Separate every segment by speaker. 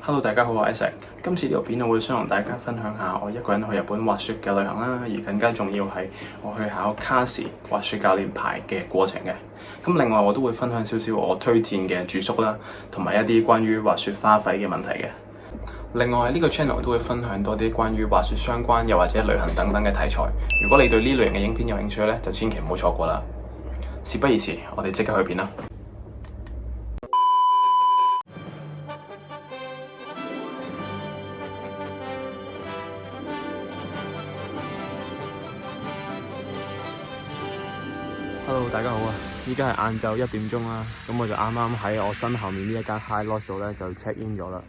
Speaker 1: Hello，大家好，我係 Isaac。今次呢條片我會想同大家分享下我一個人去日本滑雪嘅旅行啦，而更加重要係我去考卡士滑雪教練牌嘅過程嘅。咁另外我都會分享少少我推薦嘅住宿啦，同埋一啲關於滑雪花費嘅問題嘅。另外呢個 channel 都會分享多啲關於滑雪相關又或者旅行等等嘅題材。如果你對呢類型嘅影片有興趣咧，就千祈唔好錯過啦。事不宜遲，我哋即刻去片啦。Hello， 大家好啊！依家係晏晝1點鐘啦，咁我就啱啱喺我身後面呢一間 High Lodge 度咧就 check in 咗啦。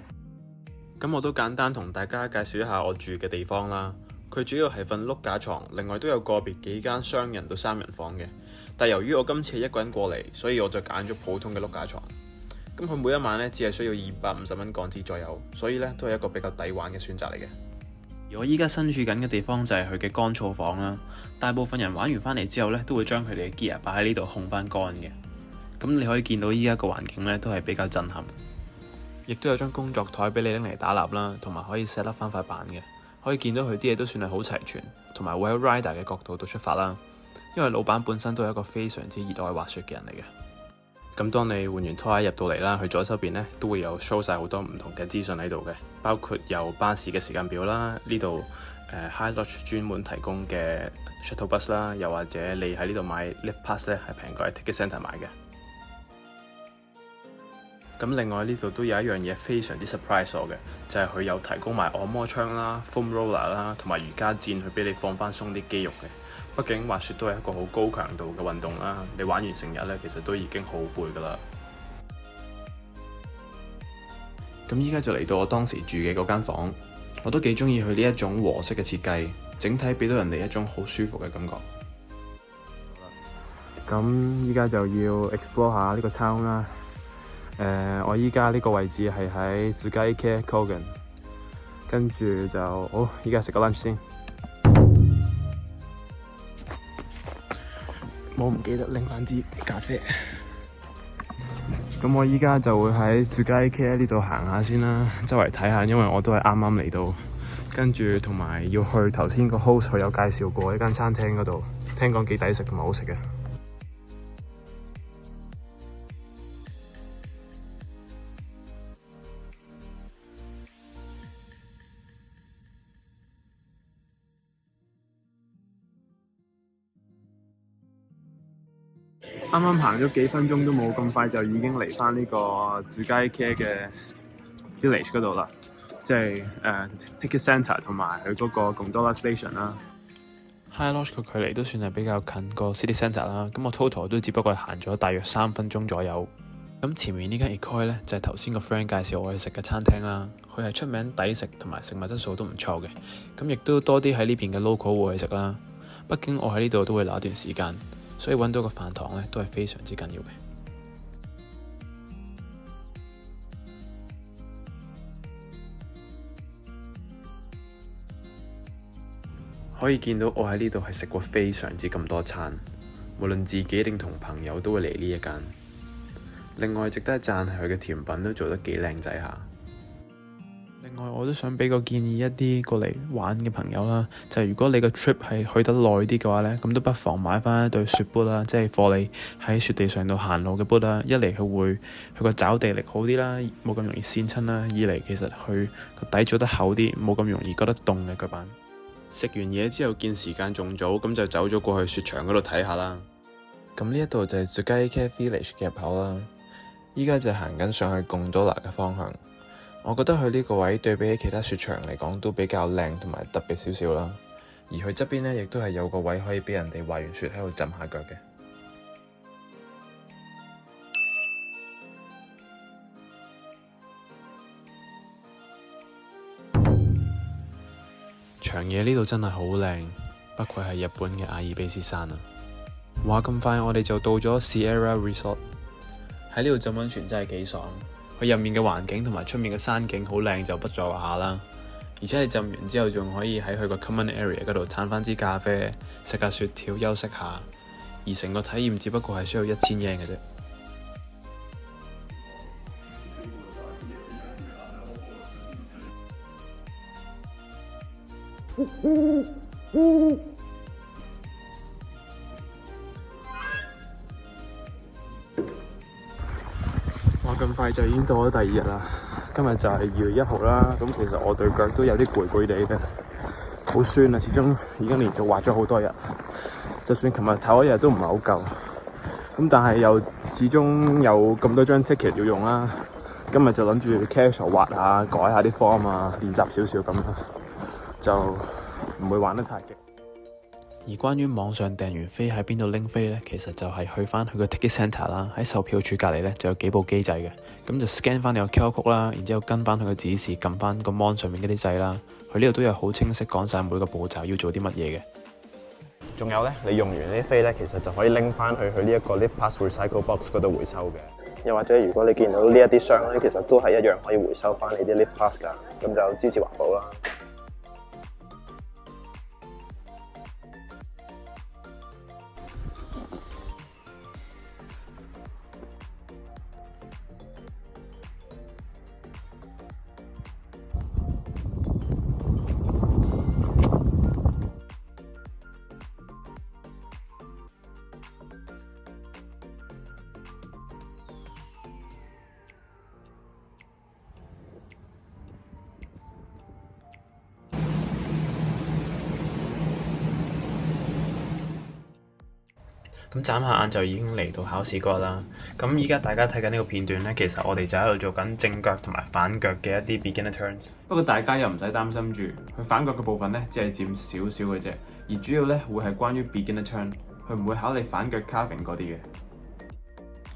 Speaker 1: 咁我都簡單同大家介紹一下我住嘅地方啦。佢主要係瞓碌架床，另外都有個別幾間雙人到3人房嘅。但由於我今次係一個人過嚟，所以我就揀咗普通嘅碌架床。咁佢每一晚咧只係需要250蚊港紙左右，所以咧都係一個比較抵玩嘅選擇嚟嘅。而我依家身處緊嘅地方就係佢嘅乾燥房啦。大部分人玩完翻嚟之後咧，都會將佢哋嘅 gear 擺喺呢度烘翻乾嘅。咁你可以見到依家個環境咧都係比較震撼，亦都有張工作台俾你拎嚟打蠟啦，同埋可以 set up 翻塊板嘅。可以見到佢啲嘢都算係好齊全，同埋會喺 rider 嘅角度度出發啦。因為老闆本身都係一個非常之熱愛滑雪嘅人嚟嘅。咁當你換完拖鞋入到嚟啦，去左手邊咧都會有 show 晒好多唔同嘅資訊喺度嘅，包括有巴士嘅時間表啦，呢度High Lodge 專門提供嘅 shuttle bus 啦，又或者你喺呢度買 lift pass 咧係平過喺 ticket centre 買嘅。咁另外呢度都有一樣嘢非常之 surprise 我嘅，就係佢有提供埋按摩槍啦、foam roller 啦，同埋瑜伽墊去俾你放翻鬆啲肌肉嘅。畢竟滑雪都係一個好高強度嘅運動啦，你玩完成日咧，其實都已經好攰噶啦。咁依家就嚟到我當時住嘅嗰間房，我都幾中意佢呢一種和式嘅設計，整體俾到人哋一種好舒服嘅感覺。咁依家就要 explore 下呢個 town 啦。我依家呢個位置係喺 Tsugaike Kogen， 跟住就依家食個 lunch 先。我唔記得拎翻支咖啡。咁我依家就會喺 Tsugaike呢度行下先啦，周圍睇下，因為我都係啱啱嚟到，跟住同埋要去頭先個 host 佢有介紹過呢間餐廳嗰度，聽講幾抵食同埋好食嘅。啱啱行咗幾分鐘都冇，咁快就已經嚟翻呢個 Tsugaike嘅 village 嗰度啦，即係ticket centre 同埋佢嗰個 gondola station 啦。High Lodge 個距離都算係比較近個 city centre 啦，咁我 total 都只不過係行咗大約3分鐘左右。咁前面呢間 Ikoi 咧就係頭先個 friend 介紹我去食嘅餐廳啦，佢係出名抵食同埋食物質素都唔錯嘅，咁亦都多啲喺呢邊嘅 local 會去食啦。畢竟我喺呢度都會留一段時間，所以揾到個飯堂咧都係非常之緊要嘅。可以見到我喺呢度係食過非常之咁多餐，無論自己定同朋友都會嚟呢一間。另外值得一讚係佢嘅甜品都做得幾靚仔下。另外我都想俾個建議一啲過嚟玩嘅朋友啦，就係如果你個 trip 係去得耐啲嘅話咧，咁都不妨買翻一對雪 boot 啦，即係貨你喺雪地上度行路嘅 boot 啦。一嚟佢個抓地力好啲啦，冇咁容易跣親啦；二嚟其實佢個底做得厚啲，冇咁容易覺得凍嘅腳板。食完嘢之後見時間仲早，咁就走咗過去雪場嗰度睇下啦。咁呢一度就係 Tsugaike Village 嘅入口啦。依家就行緊上去Gondola嘅方向。我覺得佢呢個位對比起其他雪場嚟講都比較靚同埋特別少少啦。而佢側邊呢，亦都係有個位可以俾人哋滑完雪喺度浸下腳嘅。長野呢度真係好靚，不愧係日本嘅阿爾卑斯山啊！話咁快我哋就到咗 Sierra Resort， 喺呢度浸溫泉真係幾爽。佢入面嘅環境同埋出面嘅山景好靚就不在話下啦，而且你浸完之後仲可以喺佢個 common area 嗰度嘆翻支咖啡，食下雪條休息下，而成個體驗只不過係需要1000 yen 嘅啫。哇！咁快就已經到咗第二日啦，今日就係2月1號啦。咁其實我對腳都有啲攰攰地嘅，好酸啊！始終已經連續滑咗好多日，就算琴日頭一日都唔係好夠。咁但係又始終有咁多張 ticket 要用啦。今日就諗住 casual 滑下，改下啲 form 啊，練習少少咁啦，就唔會玩得太極。而關於網上訂完飛喺邊度拎飛呢，其實就係去翻佢個 ticket centre 啦，喺售票處隔離呢就有幾部機掣嘅，咁就 scan 翻你個 QR code 啦，然之後跟翻佢個指示，撳翻個 mon 上面嗰啲掣啦，佢呢度都有好清晰講晒每個步驟要做啲乜嘢嘅。仲有呢，你用完呢啲飛呢，其實就可以拎翻去呢一個 LiftPass Recycle Box 嗰度回收嘅。又或者如果你見到呢一啲箱呢，其實都係一樣可以回收翻你啲 LiftPass 㗎，咁就支持環保啦。咁眨下眼就已經嚟到考試嗰日啦。咁依家大家睇緊呢個片段呢，其實我哋就喺度做緊正腳同埋反腳嘅一啲 beginner turns。不過大家又唔使擔心住，佢反腳嘅部分呢，只係佔少少嘅啫，而主要呢會係關於 beginner turn，佢唔會考你反腳 carving 嗰啲嘅。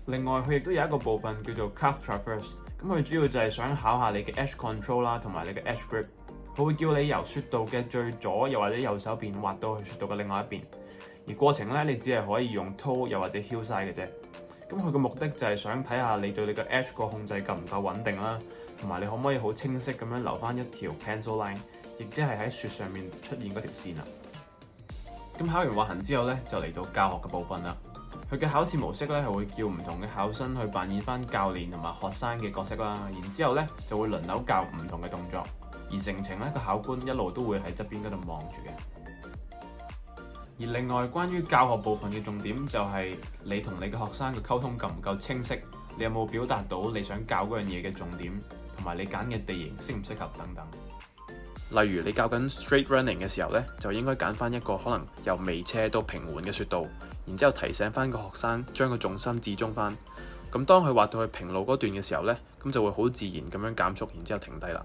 Speaker 1: 另外佢亦都有一個部分叫做 calf traverse， 咁佢主要就係想考下你嘅 edge control 啦，同埋你嘅 edge grip。佢會叫你由雪道嘅最左又或者右手邊滑到去雪道嘅另外一邊。而過程咧，你只係可以用 toe 又或者 heel side 嘅啫。咁佢嘅目的就係想睇下你對你嘅 edge 個控制夠唔夠穩定啦，同埋你可唔可以好清晰咁樣留翻一條 pencil line， 亦即係喺雪上面出現嗰條線啊。咁考完滑行之後咧，就嚟到教學嘅部分啦。佢嘅考試模式咧係會叫唔同嘅考生去扮演翻教練同埋學生嘅角色啦，然之後咧就會輪流教唔同嘅動作，而成程咧個考官一路都會喺側邊嗰度望住嘅。而另外關於教學部分嘅重點就係你同你嘅學生嘅溝通夠唔夠清晰，你有冇表達到你想教嗰樣嘢嘅重點，同埋你揀嘅地形適唔適合等等。例如你教緊 straight running 嘅時候咧，就應該揀翻一個可能由微斜到平緩嘅雪道，然之後提醒翻個學生將個重心置中翻。咁當佢滑到去平路嗰段嘅時候咧，咁就會好自然咁樣減速，然之後停低啦。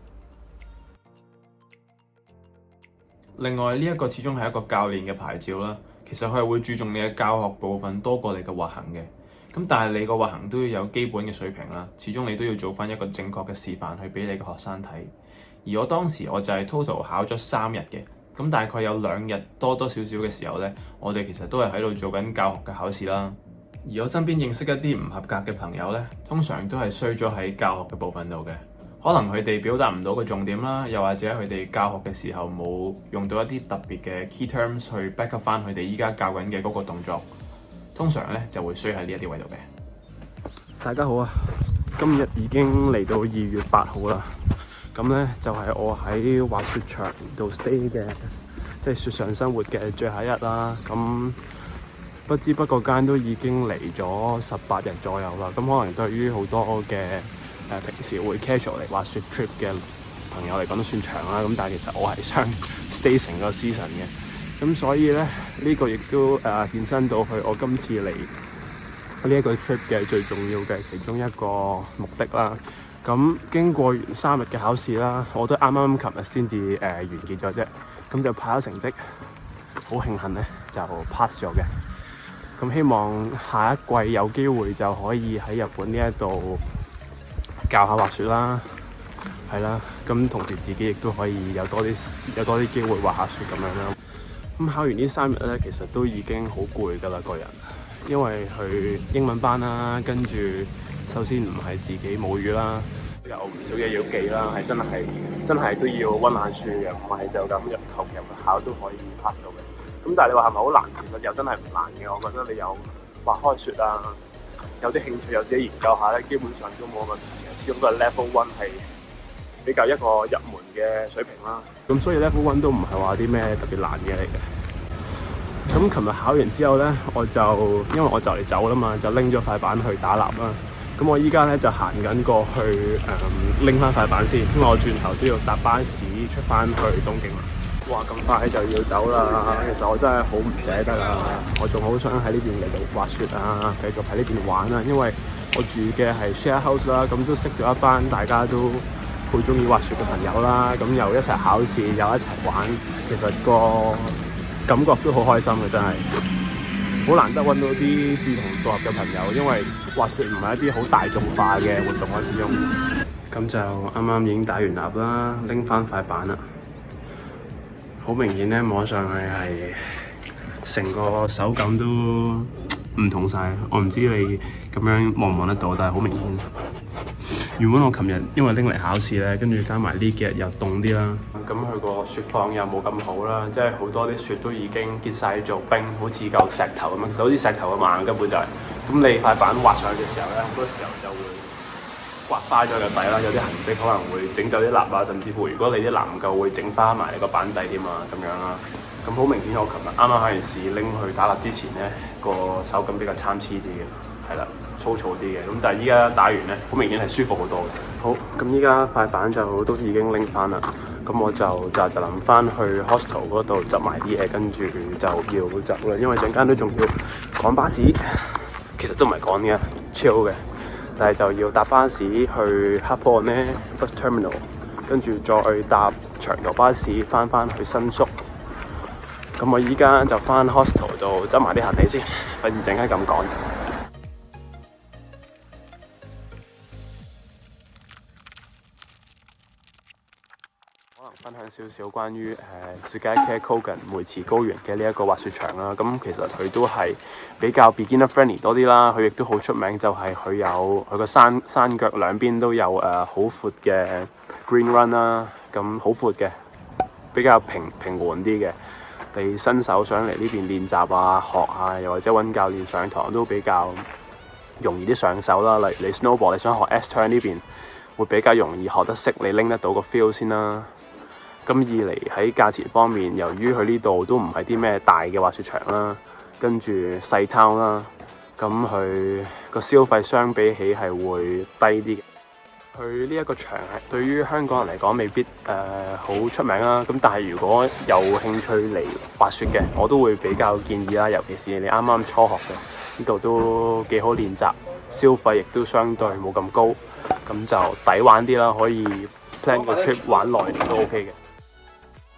Speaker 1: 另外呢一個始終係一個教練嘅牌照啦，其實佢係會注重你嘅教學部分多過你嘅滑行嘅。咁但係你個滑行都要有基本嘅水平啦，始終你都要做翻一個正確嘅示範去俾你嘅學生睇。而我當時我就係 total 考咗3日嘅，咁大概有2日多少少嘅時候呢，我哋其實都係喺度做緊教學嘅考試啦。而我身邊認識一啲唔合格嘅朋友呢，通常都係衰咗喺教學嘅部分度嘅。可能佢哋表達唔到個重點啦，又或者佢哋教學嘅時候冇用到一啲特別嘅 key terms 去 back up 翻佢哋依家教緊嘅嗰個動作，通常咧就會衰喺呢一啲位度嘅。大家好啊，今日已經嚟到2月8號啦，咁咧就係我喺滑雪場度 stay 嘅，即係雪上生活嘅最後一日啦。咁不知不覺間都已經嚟咗18日左右啦。咁可能對於好多嘅平時會 casual 嚟滑雪 trip 嘅朋友嚟講都算長啦，咁但係其實我係想 stay 成個 season 嘅，咁所以咧呢個亦都衍生到去我今次嚟呢一個 trip 嘅最重要嘅其中一個目的啦。咁經過完3日嘅考試啦，我都啱啱琴日先至完結咗啫，咁就派咗成績，好慶幸咧就 pass 咗嘅。咁希望下一季有機會就可以喺日本呢一度教下滑雪啦，係啦，咁同時自己亦都可以有多啲機會滑下雪咁樣啦。咁考完呢3日咧，其實都已經好攰㗎啦個人，因為去英文班啦，跟住首先唔係自己母語啦，有唔少嘢要記啦，係真係都要溫下書嘅，唔係就咁求其入去考都可以 pass 到嘅。咁但係你話係咪好難？其實又真係唔難嘅，我覺得你有滑開雪啊，有啲興趣有自己研究下咧，基本上都冇問題嘅。始終都係 level 1係
Speaker 2: 比較一個入門嘅水平啦。咁所以 Level 1都唔係話啲咩特別難嘅嚟嘅。咁琴日考完之後咧，因為我就嚟走啦嘛，就拎咗塊板去打蠟啦。咁我依家咧就行緊過去拎翻塊板先，因為我轉頭都要搭巴士出翻去東京啦。哇！咁快就要走啦，其實我真係好唔捨得啊！我仲好想喺呢邊繼續滑雪啊，繼續喺呢邊玩啊，因為我住嘅係 share house 啦，咁都識咗一班大家都好中意滑雪嘅朋友啦，咁又一齊考試，又一齊玩，其實個感覺都好開心嘅，真係好難得揾到啲志同道合嘅朋友，因為滑雪唔係一啲好大眾化嘅活動啊，始終。咁就啱啱已經打完蠟啦，拎翻塊板啦，好明顯咧，摸上去係成個手感都唔同晒。我唔知你咁樣望唔望得到，但係好明顯。原本我琴日因為拎嚟考試咧，跟住加埋呢幾日又凍啲啦，咁佢個雪況又冇咁好啦，即係好多啲雪都已經結晒做冰，好似嚿石頭咁樣，其實好似石頭咁硬根本就係。咁你塊板滑上去嘅時候咧，好多時候就會刮花咗個底啦，有啲痕跡可能會整走啲蠟啊，甚至乎如果你啲蠟唔夠會整花埋你個板底添啊，咁樣啦。咁好明顯，我琴日啱啱考完試拎去打蠟之前咧，個手感比較參差啲嘅，係啦，粗糙啲嘅。咁但係依家打完咧，好明顯係舒服好多嘅。好，咁依家塊板就都已經拎翻啦。咁我就臨翻去 hostel 嗰度執埋啲嘢，跟住就要走啦。因為陣間都仲要趕巴士，其實都唔係趕嘅 ，chill 嘅。但係就要搭巴士去 Happo ne Bus Terminal， 跟住再搭長途巴士翻去新宿。咁我依家就翻 hostel 度執埋啲行李先，費事陣間咁趕。可能分享少少關於Tsugaike Kogen 梅池高原嘅呢一個滑雪場啦。咁其實佢都係比較 beginner friendly 多啲啦。佢亦都好出名，就係佢有佢個山腳兩邊都有好闊嘅 green run 啦。咁好闊嘅，比較平緩啲嘅。你新手上嚟呢邊練習啊、學啊，又或者揾教練上堂都比較容易啲上手啦。例如你 snowboard， 你想學 S turn 呢邊會比較容易學得識，你拎得到個 feel 先啦。咁二嚟喺價錢方面，由於佢呢度都唔係啲咩大嘅滑雪場啦，跟住細 town 啦，咁佢個消費相比起係會低啲嘅。佢呢一個場係對於香港人嚟講未必好出名啦。咁但係如果有興趣嚟滑雪嘅，我都會比較建議啦。尤其是你啱啱初學嘅，呢度都幾好練習，消費亦都相對冇咁高，咁就抵玩啲啦。可以 plan 個 trip 玩耐都 OK 嘅。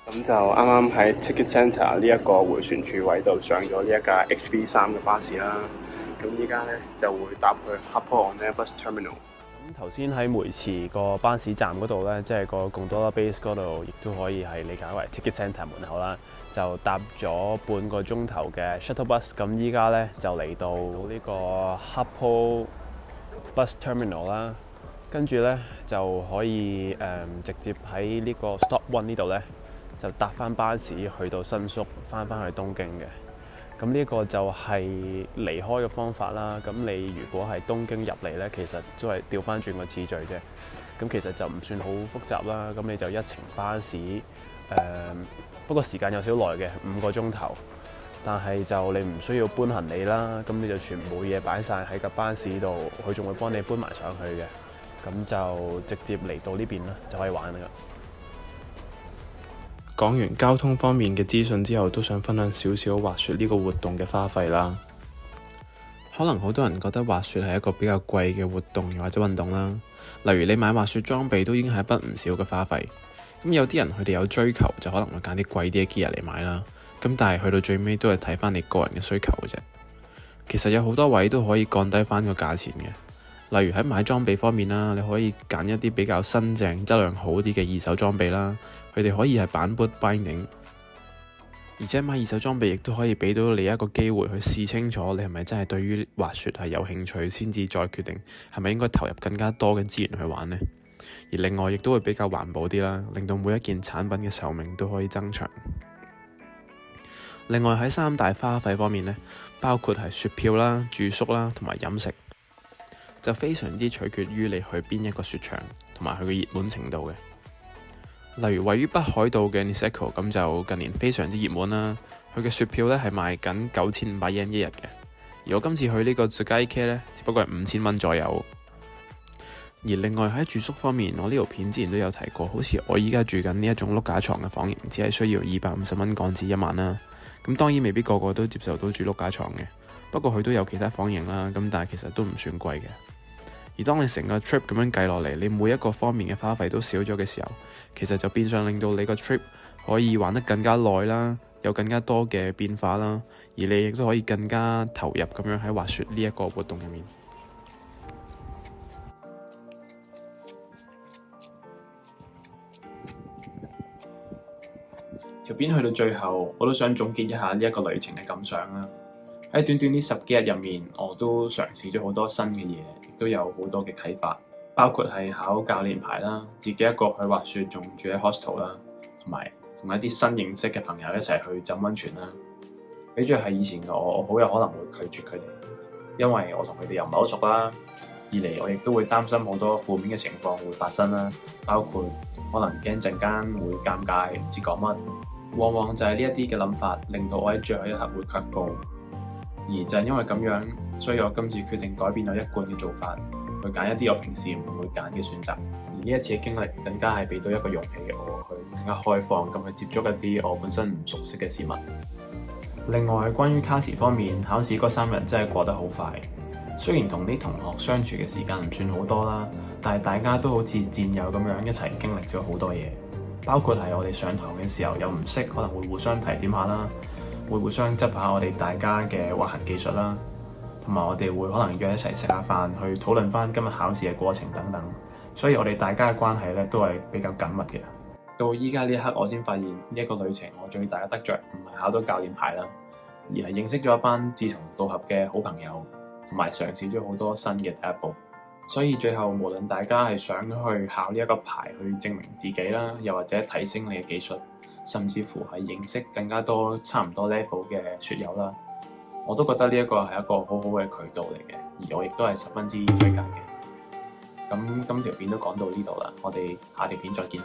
Speaker 2: 咁就啱啱喺 Ticket Centre 呢一個迴旋處位度上咗呢一架 HV3 嘅巴士啦。咁依家咧就會搭去 Happo ne Bus Terminal。咁頭先喺梅池個巴士站嗰度咧，即係個Gondola Base 嗰度，亦都可以係理解為 Ticket Centre 門口啦。就搭咗半個鐘頭嘅 shuttle bus， 咁依家咧就嚟到呢個 Happo Bus Terminal 啦。跟住咧就可以直接喺呢個 Stop 1呢度咧，就搭翻巴士去到新宿，翻去東京嘅。咁呢個就係離開嘅方法啦。咁你如果係東京入嚟呢，其實都係調翻轉個次序啫。咁其實就唔算好複雜啦。咁你就一程巴士，不過時間有少耐嘅，5個鐘頭。但係就你唔需要搬行李啦。咁你就全部嘢擺晒喺架巴士度，佢仲會幫你搬埋上去嘅。咁就直接嚟到呢邊啦，就可以玩啦。
Speaker 1: 講完交通方面嘅資訊之後，都想分享少少滑雪呢個活動嘅花費啦。可能好多人覺得滑雪係一個比較貴嘅活動或者運動啦。例如你買滑雪裝備都已經係一筆唔少嘅花費。咁有啲人佢哋有追求，就可能會揀啲貴啲嘅 gear 嚟買啦。咁但係去到最尾都係睇翻你個人嘅需求嘅啫。其實有好多位都可以降低翻個價錢嘅。例如喺買裝備方面啦，你可以揀一啲比較新淨、質量好啲嘅二手裝備啦。佢哋可以係板 boot binding， 而且買二手裝備亦都可以俾到你一個機會去試清楚你係咪真係對於滑雪係有興趣，先至再決定係咪應該投入更加多嘅資源去玩呢。而另外亦都會比較環保啲啦，令到每一件產品嘅壽命都可以增長。另外喺三大花費方面呢，包括係雪票啦、住宿啦同埋飲食。就非常之取決於你去邊一個雪場同埋佢嘅熱門程度嘅。例如位於北海道嘅 Niseko 咁就近年非常之熱門啦，佢嘅雪票咧係賣緊9500 yen 一日嘅，而我今次去呢個 Tsugaike 咧，只不過係5000蚊左右。而另外喺住宿方面，我呢條片之前都有提過，好似我依家住緊呢一種碌架床嘅房型，只係需要250蚊港紙一晚啦。咁當然未必個個都接受到住碌架床嘅，不過佢都有其他房型啦。咁但係其實都唔算貴嘅。而當你成個 trip 咁樣計落嚟，你每一個方面嘅花費都少咗嘅時候，其實就變相令到你個 trip 可以玩得更加耐啦，有更加多嘅變化啦，而你亦都可以更加投入咁樣喺滑雪呢一個活動入面。條片去到最後，我都想總結一下呢一個旅程嘅感想啦。喺短短呢10幾日入面，我都嘗試咗好多新嘅嘢，亦都有好多嘅啟發，包括係考教練牌啦，自己一個去滑雪，仲住喺 hostel 啦，同埋同一啲新認識嘅朋友一齊去浸溫泉啦。比住係以前嘅我好有可能會拒絕佢哋，因為我同佢哋又唔係好熟啦。二嚟我亦都會擔心好多負面嘅情況會發生啦，包括可能驚陣間會尷尬，唔知講乜。往往就係呢一啲嘅諗法，令到我喺最後一刻會卻步。而就係因為咁樣，所以我今次決定改變我一貫嘅做法，去揀一啲我平時唔會揀嘅選擇。而呢一次嘅經歷，更加係俾到一個勇氣我去更加開放咁去接觸一啲我本身唔熟悉嘅事物。另外，關於卡時方面，考試嗰3日真係過得好快。雖然同啲同學相處嘅時間唔算好多啦，但係大家都好似戰友咁樣一齊經歷咗好多嘢。包括係我哋上堂嘅時候有唔識，可能會互相提點下啦，會互相執下我哋大家嘅滑行技術啦，同埋我哋會可能約一齊食下飯，去討論翻今日考試嘅過程等等。所以我哋大家嘅關係咧都係比較緊密嘅。到依家呢一刻，我先發現呢一個旅程我最大嘅得着唔係考到教練牌啦，而係認識咗一班志同道合嘅好朋友，同埋嘗試咗好多新嘅第一步。所以最後，無論大家係想去考呢一個牌去證明自己啦，又或者提升你嘅技術，甚至乎係認識更加多差唔多 level 嘅雪友啦，我都覺得呢一個係一個好好嘅渠道嚟嘅，而我亦都係十分之推介嘅。咁今條片都講到呢度啦，我哋下條片再見。